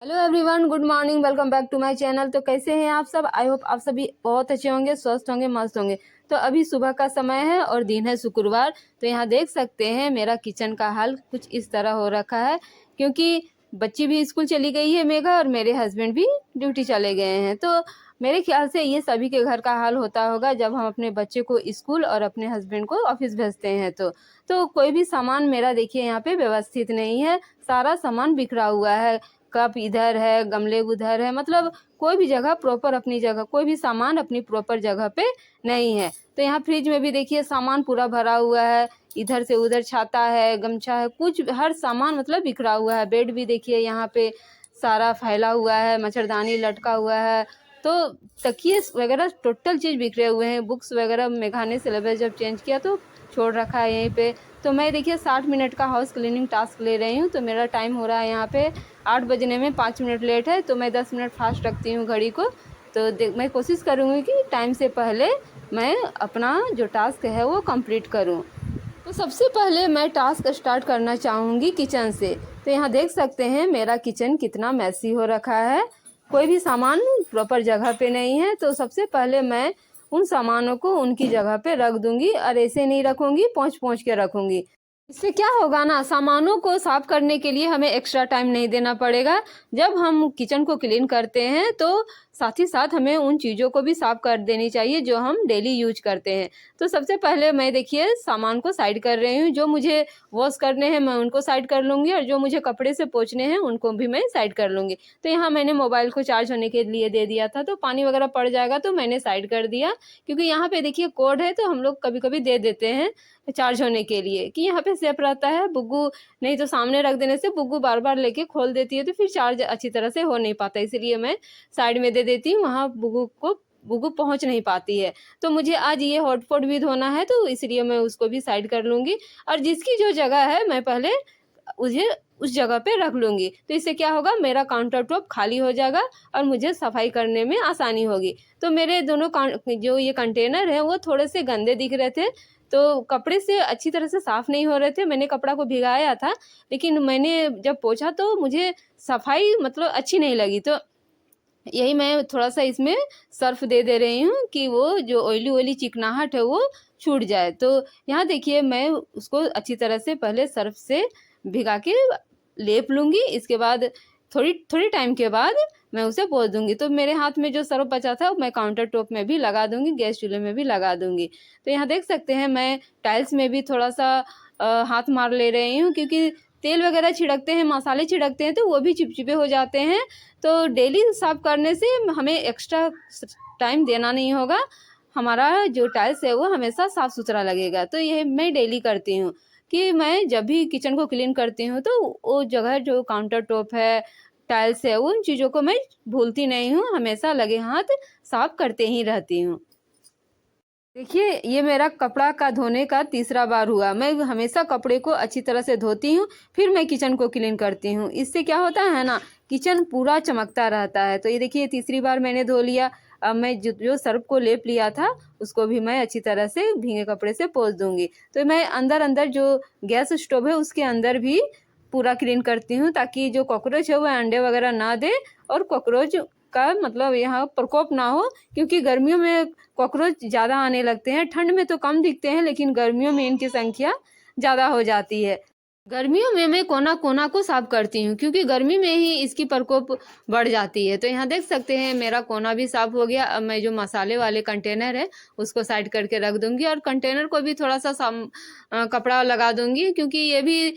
Hello everyone, good morning, welcome back to my channel. तो कैसे हैं आप सब? आई होप आप सभी बहुत अच्छे होंगे, स्वस्थ होंगे, मस्त होंगे। तो अभी सुबह का समय है और दिन है शुक्रवार। तो यहाँ देख सकते हैं मेरा किचन का हाल कुछ इस तरह हो रखा है, क्योंकि बच्ची भी स्कूल चली गई है मेघा, और मेरे हस्बैंड भी ड्यूटी चले गए हैं। तो मेरे ख्याल से ये सभी के घर का हाल होता होगा जब हम अपने बच्चे को स्कूल और अपने हस्बैंड को ऑफिस भेजते हैं। तो कोई भी सामान मेरा देखिए यहाँ पे व्यवस्थित नहीं है, सारा सामान बिखरा हुआ है। कप इधर है, गमले उधर है, मतलब कोई भी जगह प्रॉपर अपनी जगह, कोई भी सामान अपनी प्रॉपर जगह पे नहीं है। तो यहाँ फ्रिज में भी देखिए सामान पूरा भरा हुआ है, इधर से उधर छाता है, गमछा है, कुछ हर सामान मतलब बिखरा हुआ है। बेड भी देखिए यहाँ पे सारा फैला हुआ है, मच्छरदानी लटका हुआ है। तो तकिए वगैरह टोटल चीज़ बिखरे हुए हैं। बुक्स वगैरह मेघा ने सिलेबस जब चेंज किया तो छोड़ रखा है यहीं पे। तो मैं देखिए 60 मिनट का हाउस क्लीनिंग टास्क ले रही हूँ। तो मेरा टाइम हो रहा है यहाँ पे 8 बजने में 5 मिनट लेट है, तो मैं 10 मिनट फास्ट रखती हूँ घड़ी को। तो मैं कोशिश करूँगी कि टाइम से पहले मैं अपना जो टास्क है वो कंप्लीट करूँ। तो सबसे पहले मैं टास्क स्टार्ट करना चाहूँगी किचन से। तो यहाँ देख सकते हैं मेरा किचन कितना मैसी हो रखा है, कोई भी सामान प्रॉपर जगह पे नहीं है। तो सबसे पहले मैं उन सामानों को उनकी जगह पे रख दूंगी, और ऐसे नहीं रखूंगी, पहुँच पहुँच के रखूंगी। इससे क्या होगा ना, सामानों को साफ करने के लिए हमें एक्स्ट्रा टाइम नहीं देना पड़ेगा। जब हम किचन को क्लीन करते हैं तो साथ ही साथ हमें उन चीज़ों को भी साफ कर देनी चाहिए जो हम डेली यूज करते हैं। तो सबसे पहले मैं देखिए सामान को साइड कर रही हूँ। जो मुझे वॉश करने हैं मैं उनको साइड कर लूँगी, और जो मुझे कपड़े से पोंछने हैं उनको भी मैं साइड कर लूँगी। तो यहाँ मैंने मोबाइल को चार्ज होने के लिए दे दिया था, तो पानी वगैरह पड़ जाएगा तो मैंने साइड कर दिया, क्योंकि यहाँ पे देखिए कोड है तो हम लोग कभी कभी दे देते हैं चार्ज होने के लिए कि यहाँ पे सेफ रहता है। बुग्गू नहीं तो सामने रख देने से बुग्गू बार बार लेके खोल देती है, तो फिर चार्ज अच्छी तरह से हो नहीं पाता, इसलिए मैं साइड में दे देती हूँ, वहाँ बुग्गू पहुँच नहीं पाती है। तो मुझे आज ये हॉटपॉट भी धोना है, तो इसलिए मैं उसको भी साइड कर लूँगी, और जिसकी जो जगह है मैं पहले मुझे उस जगह पे रख लूँगी। तो इससे क्या होगा, मेरा काउंटर टॉप खाली हो जाएगा और मुझे सफाई करने में आसानी होगी। तो मेरे दोनों जो ये कंटेनर हैं वो थोड़े से गंदे दिख रहे थे, तो कपड़े से अच्छी तरह से साफ़ नहीं हो रहे थे। मैंने कपड़ा को भिगाया था, लेकिन मैंने जब पोंछा तो मुझे सफाई मतलब अच्छी नहीं लगी। तो यही मैं थोड़ा सा इसमें सर्फ दे रही हूँ कि वो जो ऑयली चिकनाहट है वो छूट जाए। तो यहाँ देखिए मैं उसको अच्छी तरह से पहले सर्फ से भिगा के लेप लूँगी, इसके बाद थोड़ी टाइम के बाद मैं उसे पोंछ दूंगी। तो मेरे हाथ में जो सर्फ बचा था मैं काउंटर टॉप में भी लगा दूंगी, गैस चूल्हे में भी लगा दूंगी। तो यहाँ देख सकते हैं मैं टाइल्स में भी थोड़ा सा हाथ मार ले रही हूँ, क्योंकि तेल वगैरह छिड़कते हैं, मसाले छिड़कते हैं, तो वो भी चिपचिपे हो जाते हैं। तो डेली साफ करने से हमें एक्स्ट्रा टाइम देना नहीं होगा, हमारा जो टाइल्स है वो हमेशा साफ़ सुथरा लगेगा। तो ये मैं डेली करती हूँ कि मैं जब भी किचन को क्लीन करती हूँ तो वो जगह जो काउंटर टॉप है, टाइल्स है, उन चीज़ों को मैं भूलती नहीं हूँ, हमेशा लगे हाथ साफ करते ही रहती हूँ। देखिए ये मेरा कपड़ा का धोने का तीसरा बार हुआ। मैं हमेशा कपड़े को अच्छी तरह से धोती हूँ, फिर मैं किचन को क्लीन करती हूँ। इससे क्या होता है ना, किचन पूरा चमकता रहता है। तो ये देखिए तीसरी बार मैंने धो लिया। अब मैं जो सर्फ को लेप लिया था उसको भी मैं अच्छी तरह से भीगे कपड़े से पोंछ दूंगी। तो मैं अंदर जो गैस स्टोव है उसके अंदर भी पूरा क्लीन करती हूँ, ताकि जो कॉकरोच है वो अंडे वगैरह ना दे, और कॉकरोच का मतलब यहाँ प्रकोप ना हो, क्योंकि गर्मियों में कॉकरोच ज़्यादा आने लगते हैं। ठंड में तो कम दिखते हैं, लेकिन गर्मियों में इनकी संख्या ज़्यादा हो जाती है। गर्मियों में मैं कोना कोना को साफ करती हूँ, क्योंकि गर्मी में ही इसकी प्रकोप बढ़ जाती है। तो यहाँ देख सकते हैं मेरा कोना भी साफ हो गया। अब मैं जो मसाले वाले कंटेनर है उसको साइड करके रख दूंगी, और कंटेनर को भी थोड़ा सा कपड़ा लगा दूंगी, क्योंकि ये भी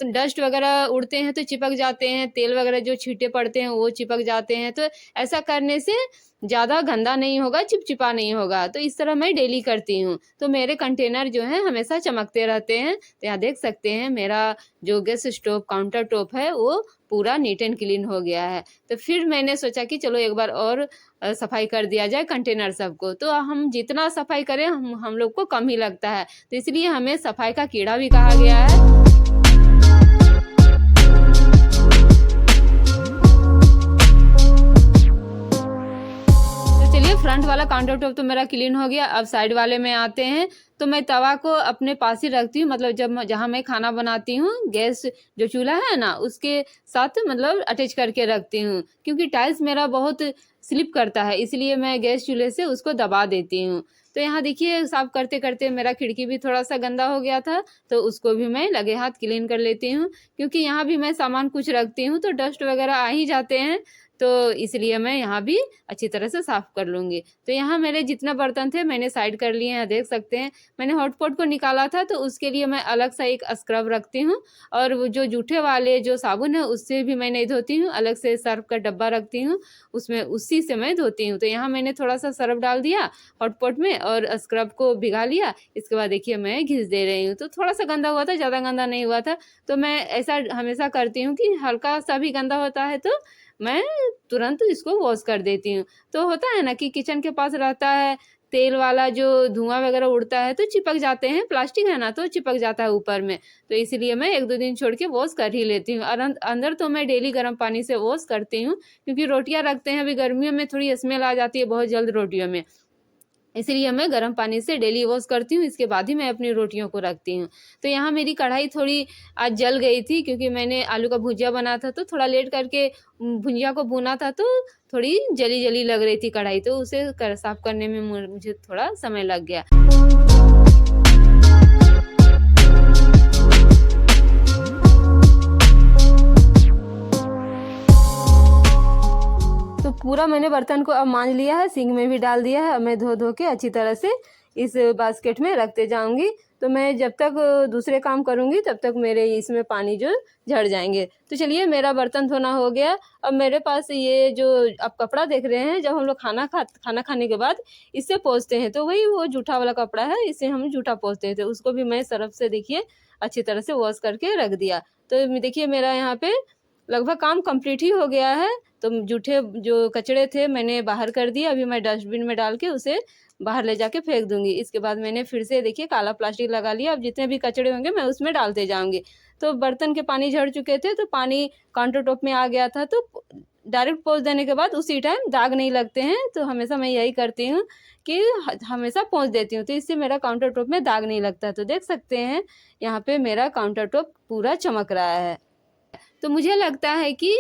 डस्ट वगैरह उड़ते हैं तो चिपक जाते हैं, तेल वगैरह जो छींटे पड़ते हैं वो चिपक जाते हैं। तो ऐसा करने से ज़्यादा गंदा नहीं होगा, चिपचिपा नहीं होगा। तो इस तरह मैं डेली करती हूँ, तो मेरे कंटेनर जो हैं हमेशा चमकते रहते हैं। तो यहाँ देख सकते हैं मेरा जो गैस स्टोव काउंटर टॉप है वो पूरा नीट एंड क्लीन हो गया है। तो फिर मैंने सोचा कि चलो एक बार और सफाई कर दिया जाए कंटेनर सबको। तो हम जितना सफाई करें हम लोग को कम ही लगता है, तो इसलिए हमें सफाई का कीड़ा भी कहा गया है। फ्रंट वाला काउंटर टॉप तो मेरा क्लीन हो गया। अब साइड वाले में आते हैं, तो मैं तवा को अपने पास ही रखती हूँ, मतलब जब जहाँ मैं खाना बनाती हूँ गैस जो चूल्हा है ना उसके साथ मतलब अटैच करके रखती हूँ, क्योंकि टाइल्स मेरा बहुत स्लिप करता है, इसलिए मैं गैस चूल्हे से उसको दबा देती हूँ। तो यहाँ देखिए साफ करते करते मेरा खिड़की भी थोड़ा सा गंदा हो गया था, तो उसको भी मैं लगे हाथ क्लीन कर लेती हूँ, क्योंकि यहाँ भी मैं सामान कुछ रखती हूँ तो डस्ट वगैरह आ ही जाते हैं, तो इसलिए मैं यहाँ भी अच्छी तरह से साफ कर लूँगी। तो यहाँ मेरे जितना बर्तन थे मैंने साइड कर लिए हैं, देख सकते हैं। मैंने हॉटपॉट को निकाला था तो उसके लिए मैं अलग सा एक स्क्रब रखती हूँ, और वो जो जूठे वाले जो साबुन है उससे भी मैं नहीं धोती हूँ, अलग से सर्फ का डब्बा रखती हूँ, उसमें उसी से मैं धोती हूँ। तो यहाँ मैंने थोड़ा सा सर्फ डाल दिया हॉटपॉट में और स्क्रब को भिगा लिया। इसके बाद देखिए मैं घिस दे रही हूँ, तो थोड़ा सा गंदा हुआ था, ज़्यादा गंदा नहीं हुआ था। तो मैं ऐसा हमेशा करती हूँ कि हल्का सा भी गंदा होता है तो मैं तुरंत इसको वॉश कर देती हूँ। तो होता है ना कि किचन के पास रहता है तेल वाला जो धुआं वगैरह उड़ता है तो चिपक जाते हैं, प्लास्टिक है ना तो चिपक जाता है ऊपर में, तो इसलिए मैं 1-2 दिन छोड़ के वॉश कर ही लेती हूँ। और अंदर तो मैं डेली गर्म पानी से वॉश करती हूँ, क्योंकि रोटियां रखते हैं, अभी गर्मियों में थोड़ी स्मेल आ जाती है बहुत जल्द रोटियों में, इसलिए मैं गर्म पानी से डेली वॉश करती हूँ, इसके बाद ही मैं अपनी रोटियों को रखती हूँ। तो यहाँ मेरी कढ़ाई थोड़ी आज जल गई थी, क्योंकि मैंने आलू का भुजिया बनाया था तो थोड़ा लेट करके भुजिया को भुना था, तो थोड़ी जली-जली लग रही थी कढ़ाई, तो उसे साफ करने में मुझे थोड़ा समय लग गया। तो पूरा मैंने बर्तन को अब मांज लिया है, सिंक में भी डाल दिया है। अब मैं धो के अच्छी तरह से इस बास्केट में रखते जाऊंगी। तो मैं जब तक दूसरे काम करूंगी तब तक मेरे इसमें पानी जो झड़ जाएंगे। तो चलिए मेरा बर्तन धोना हो गया। अब मेरे पास ये जो आप कपड़ा देख रहे हैं, जब हम लोग खाना खाने के बाद इससे पोंछते हैं, तो वही वो जूठा वाला कपड़ा है, इससे हम जूठा पोंछते हैं। तो उसको भी मैं सर्फ से देखिए अच्छी तरह से वॉश करके रख दिया। तो देखिए मेरा यहाँ पे लगभग काम कंप्लीट ही हो गया है। तो जूठे जो कचड़े थे मैंने बाहर कर दिए, अभी मैं डस्टबिन में डाल के उसे बाहर ले जाके फेंक दूंगी। इसके बाद मैंने फिर से देखिए काला प्लास्टिक लगा लिया, अब जितने भी कचड़े होंगे मैं उसमें डालते जाऊंगी। तो बर्तन के पानी झड़ चुके थे, तो पानी काउंटर टॉप में आ गया था, तो डायरेक्ट पोंछ देने के बाद उसी टाइम दाग नहीं लगते हैं। तो हमेशा मैं यही करती हूँ कि हमेशा पोंछ देती हूँ, तो इससे मेरा काउंटर टॉप में दाग नहीं लगता। तो देख सकते हैं यहाँ पे मेरा काउंटर टॉप पूरा चमक रहा है। तो मुझे लगता है कि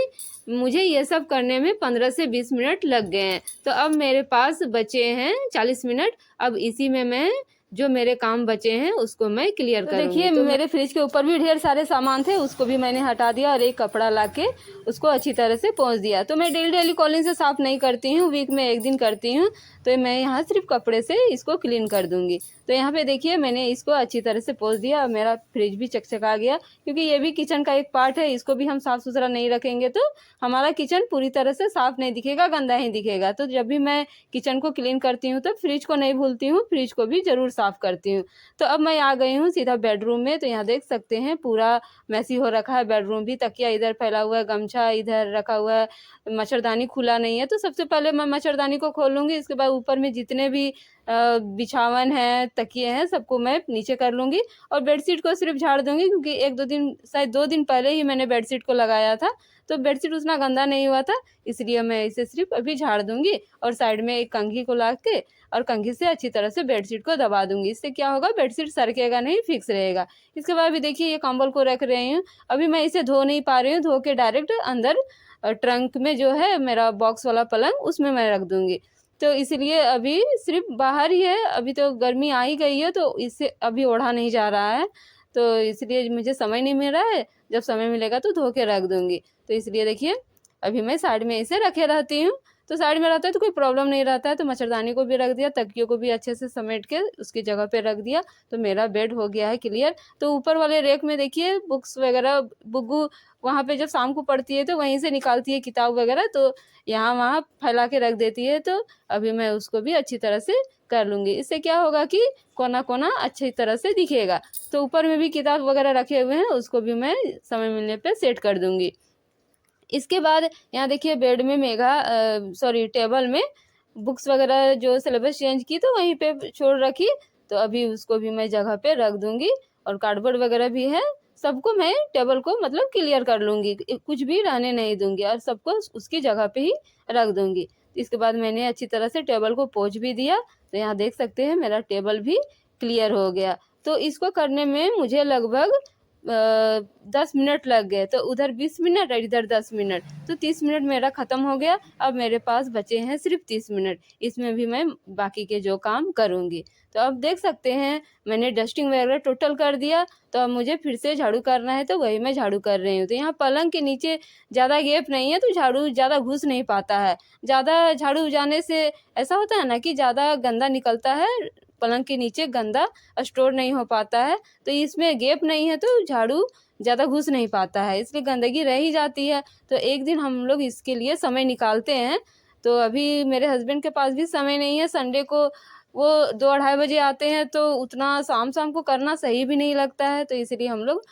मुझे ये सब करने में 15 से 20 मिनट लग गए हैं। तो अब मेरे पास बचे हैं 40 मिनट। अब इसी में मैं जो मेरे काम बचे हैं उसको मैं क्लियर करूँगी। देखिए तो मेरे फ्रिज के ऊपर भी ढेर सारे सामान थे, उसको भी मैंने हटा दिया और एक कपड़ा लाके उसको अच्छी तरह से पोंछ दिया। तो मैं डेली कॉलिन से साफ़ नहीं करती हूँ, वीक में 1 दिन करती हूँ। तो मैं यहाँ सिर्फ कपड़े से इसको क्लीन कर दूँगी। तो यहाँ पे देखिए मैंने इसको अच्छी तरह से पोंछ दिया। अब मेरा फ्रिज भी चकचका गया, क्योंकि ये भी किचन का एक पार्ट है, इसको भी हम साफ़ सुथरा नहीं रखेंगे तो हमारा किचन पूरी तरह से साफ़ नहीं दिखेगा, गंदा ही दिखेगा। तो जब भी मैं किचन को क्लीन करती हूँ तो फ्रिज को नहीं भूलती हूँ, फ्रिज को भी ज़रूर साफ़ करती हूँ। तो अब मैं आ गई हूँ सीधा बेडरूम में। तो यहाँ देख सकते हैं पूरा मैसी हो रखा है बेडरूम भी, तकिया इधर फैला हुआ है, गमछा इधर रखा हुआ है, मच्छरदानी खुला नहीं है। तो सबसे पहले मैं मच्छरदानी को खोलूँगी, इसके बाद ऊपर में जितने भी बिछावन है, तकिए हैं, सबको मैं नीचे कर लूँगी और बेडशीट को सिर्फ झाड़ दूँगी, क्योंकि 1-2 दिन शायद 2 दिन पहले ही मैंने बेडशीट को लगाया था, तो बेडशीट उतना गंदा नहीं हुआ था, इसलिए मैं इसे सिर्फ अभी झाड़ दूँगी और साइड में एक कंघी को ला के और कंघी से अच्छी तरह से बेडशीट को दबा दूँगी। इससे क्या होगा, बेडशीट सरकेगा नहीं, फिक्स रहेगा। इसके बाद भी देखिए ये कंबल को रख रही हूँ, अभी मैं इसे धो नहीं पा रही हूँ, धो के डायरेक्ट अंदर ट्रंक में जो है मेरा बॉक्स वाला पलंग, उसमें मैं रख दूँगी। तो इसलिए अभी सिर्फ बाहर ही है, अभी तो गर्मी आ ही गई है तो इससे अभी ओढ़ा नहीं जा रहा है, तो इसलिए मुझे समय नहीं मिल रहा है। जब समय मिलेगा तो धो के रख दूँगी। तो इसलिए देखिए अभी मैं साइड में इसे रखे रहती हूँ। तो साइड में रहता है तो कोई प्रॉब्लम नहीं रहता है। तो मच्छरदानी को भी रख दिया, तकियों को भी अच्छे से समेट के उसकी जगह पे रख दिया, तो मेरा बेड हो गया है क्लियर। तो ऊपर वाले रैक में देखिए बुक्स वगैरह, बुग्गू वहाँ पे जब शाम को पढ़ती है तो वहीं से निकालती है किताब वगैरह, तो यहाँ वहाँ फैला के रख देती है। तो अभी मैं उसको भी अच्छी तरह से कर लूँगी। इससे क्या होगा कि कोना कोना अच्छी तरह से दिखेगा। तो ऊपर में भी किताब वगैरह रखे हुए हैं, उसको भी मैं समय मिलने पे सेट कर दूँगी। इसके बाद यहाँ देखिए बेड में टेबल में बुक्स वगैरह जो सिलेबस चेंज की तो वहीं पे छोड़ रखी, तो अभी उसको भी मैं जगह पे रख दूँगी। और कार्डबोर्ड वगैरह भी है, सबको मैं टेबल को मतलब क्लियर कर लूँगी, कुछ भी रहने नहीं दूँगी और सबको उसकी जगह पे ही रख दूँगी। इसके बाद मैंने अच्छी तरह से टेबल को पोंछ भी दिया। तो यहाँ देख सकते हैं मेरा टेबल भी क्लियर हो गया। तो इसको करने में मुझे लगभग 10 मिनट लग गए। तो उधर 20 मिनट और इधर 10 मिनट, तो 30 मिनट मेरा ख़त्म हो गया। अब मेरे पास बचे हैं सिर्फ 30 मिनट, इसमें भी मैं बाकी के जो काम करूँगी। तो अब देख सकते हैं मैंने डस्टिंग वगैरह टोटल कर दिया। तो अब मुझे फिर से झाड़ू करना है, तो वही मैं झाड़ू कर रही हूँ। तो यहाँ पलंग के नीचे ज़्यादा गैप नहीं है, तो झाड़ू ज़्यादा घुस नहीं पाता है। ज़्यादा झाड़ू जाने से ऐसा होता है ना कि ज़्यादा गंदा निकलता है, पलंग के नीचे गंदा स्टोर नहीं हो पाता है। तो इसमें गैप नहीं है, तो झाड़ू ज़्यादा घुस नहीं पाता है, इसलिए गंदगी रह ही जाती है। तो एक दिन हम लोग इसके लिए समय निकालते हैं। तो अभी मेरे हस्बैंड के पास भी समय नहीं है, संडे को वो 2-2:30 बजे आते हैं, तो उतना शाम को करना सही भी नहीं लगता है। तो इसलिए हम लोग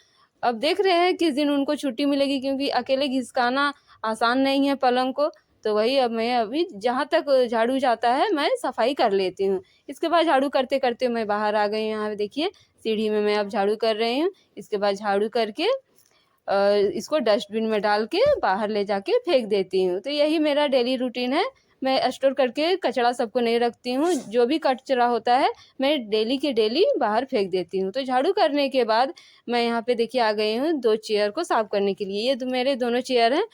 अब देख रहे हैं किस दिन उनको छुट्टी मिलेगी, क्योंकि अकेले घिसकाना आसान नहीं है पलंग को। तो वही अब मैं अभी जहाँ तक झाड़ू जाता है मैं सफाई कर लेती हूँ। इसके बाद झाड़ू करते करते मैं बाहर आ गई हूँ। यहाँ पे देखिए सीढ़ी में मैं अब झाड़ू कर रही हूँ। इसके बाद झाड़ू करके इसको डस्टबिन में डाल के बाहर ले जाके फेंक देती हूँ। तो यही मेरा डेली रूटीन है। मैं स्टोर करके कचरा सबको नहीं रखती हूँ, जो भी कचरा होता है मैं डेली के डेली बाहर फेंक देती हूँ। तो झाड़ू करने के बाद मैं यहाँ पे देखिए आ गई हूँ 2 चेयर को साफ़ करने के लिए। ये मेरे दोनों चेयर हैं।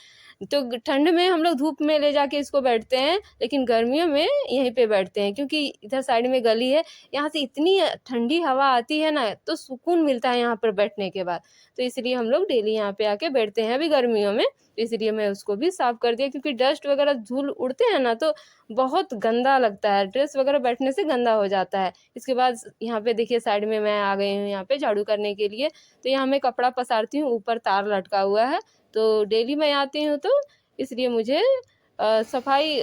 तो ठंड में हम लोग धूप में ले जाके इसको बैठते हैं, लेकिन गर्मियों में यहीं पे बैठते हैं, क्योंकि इधर साइड में गली है, यहाँ से इतनी ठंडी हवा आती है ना, तो सुकून मिलता है यहाँ पर बैठने के बाद। तो इसलिए हम लोग डेली यहाँ पे आके बैठते हैं अभी गर्मियों में। तो इसलिए मैं उसको भी साफ़ कर दिया, क्योंकि डस्ट वगैरह धूल उड़ते हैं ना, तो बहुत गंदा लगता है, ड्रेस वगैरह बैठने से गंदा हो जाता है। इसके बाद यहाँ पे देखिए साइड में मैं आ गई हूँ यहाँ पे झाड़ू करने के लिए। तो यहाँ मैं कपड़ा पसारती हूँ, ऊपर तार लटका हुआ है, तो डेली मैं आती हूँ, तो इसलिए मुझे सफाई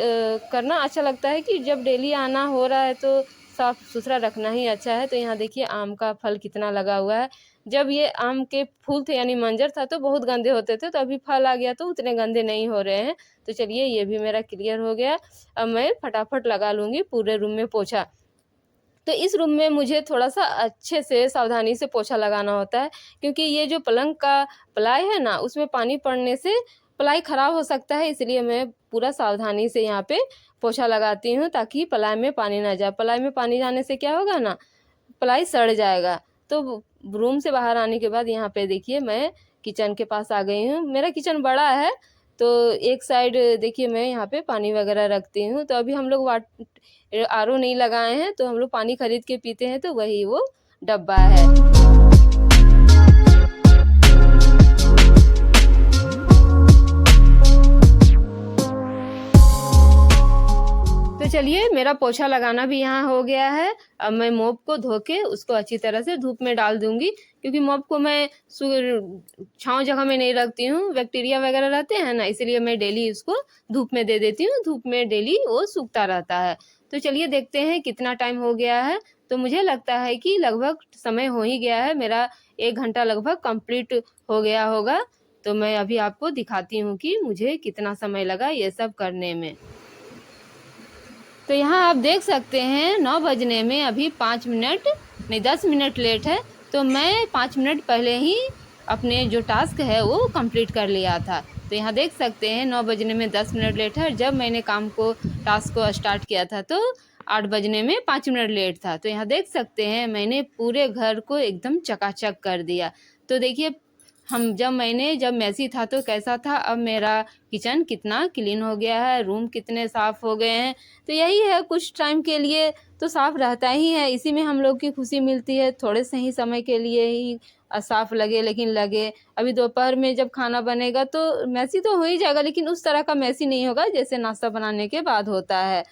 करना अच्छा लगता है कि जब डेली आना हो रहा है तो साफ़ सुथरा रखना ही अच्छा है। तो यहाँ देखिए आम का फल कितना लगा हुआ है। जब ये आम के फूल थे यानी मंजर था तो बहुत गंदे होते थे, तो अभी फल आ गया तो उतने गंदे नहीं हो रहे हैं। तो चलिए ये भी मेरा क्लियर हो गया। अब मैं फटाफट लगा लूँगी पूरे रूम में पोछा। तो इस रूम में मुझे थोड़ा-सा अच्छे से सावधानी से पोछा लगाना होता है, क्योंकि ये जो पलंग का प्लाई है ना, उसमें पानी पड़ने से प्लाई ख़राब हो सकता है। इसलिए मैं पूरा सावधानी से यहाँ पे पोछा लगाती हूँ, ताकि प्लाई में पानी ना जाए। प्लाई में पानी जाने से क्या होगा ना, प्लाई सड़ जाएगा। तो रूम से बाहर आने के बाद यहाँ पे देखिए मैं किचन के पास आ गई हूँ। मेरा किचन बड़ा है, तो एक साइड देखिए मैं यहाँ पे पानी वगैरह रखती हूँ। तो अभी हम लोग आरओ नहीं लगाए हैं, तो हम लोग पानी खरीद के पीते हैं, तो वही वो डब्बा है। तो चलिए मेरा पोछा लगाना भी यहाँ हो गया है। अब मैं मोप को धो के उसको अच्छी तरह से धूप में डाल दूँगी, क्योंकि मोप को मैं छाँव जगह में नहीं रखती हूँ, बैक्टीरिया वगैरह रहते हैं ना, इसलिए मैं डेली उसको धूप में दे देती हूँ। धूप में डेली वो सूखता रहता है। तो चलिए देखते हैं कितना टाइम हो गया है। तो मुझे लगता है कि लगभग समय हो ही गया है, मेरा 1 घंटा लगभग कंप्लीट हो गया होगा। तो मैं अभी आपको दिखाती हूँ कि मुझे कितना समय लगा ये सब करने में। तो यहाँ आप देख सकते हैं 9 बजने में अभी 5 मिनट नहीं 10 मिनट लेट है। तो मैं 5 मिनट पहले ही अपने जो टास्क है वो कंप्लीट कर लिया था। तो यहाँ देख सकते हैं 9 बजने में 10 मिनट लेट है। जब मैंने टास्क को स्टार्ट किया था तो 8 बजने में 5 मिनट लेट था। तो यहाँ देख सकते हैं मैंने पूरे घर को एकदम चकाचक कर दिया। तो देखिए जब मैसी था तो कैसा था, अब मेरा किचन कितना क्लीन हो गया है, रूम कितने साफ़ हो गए हैं। तो यही है, कुछ टाइम के लिए तो साफ़ रहता ही है, इसी में हम लोग की खुशी मिलती है। थोड़े से ही समय के लिए ही साफ़ लगे, लेकिन लगे। अभी दोपहर में जब खाना बनेगा तो मैसी तो हो ही जाएगा, लेकिन उस तरह का मैसी नहीं होगा जैसे नाश्ता बनाने के बाद होता है।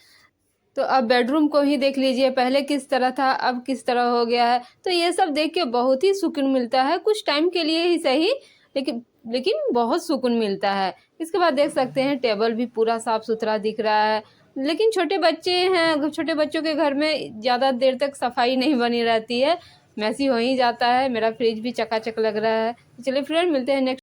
तो अब बेडरूम को ही देख लीजिए, पहले किस तरह था अब किस तरह हो गया है। तो ये सब देख के बहुत ही सुकून मिलता है, कुछ टाइम के लिए ही सही, लेकिन बहुत सुकून मिलता है। इसके बाद देख सकते हैं टेबल भी पूरा साफ़ सुथरा दिख रहा है। लेकिन छोटे बच्चे हैं, छोटे बच्चों के घर में ज़्यादा देर तक सफाई नहीं बनी रहती है, मैसी हो ही जाता है। मेरा फ्रिज भी चकाचक लग रहा है। चलिए फ्रेंड, मिलते हैं नेक्स्ट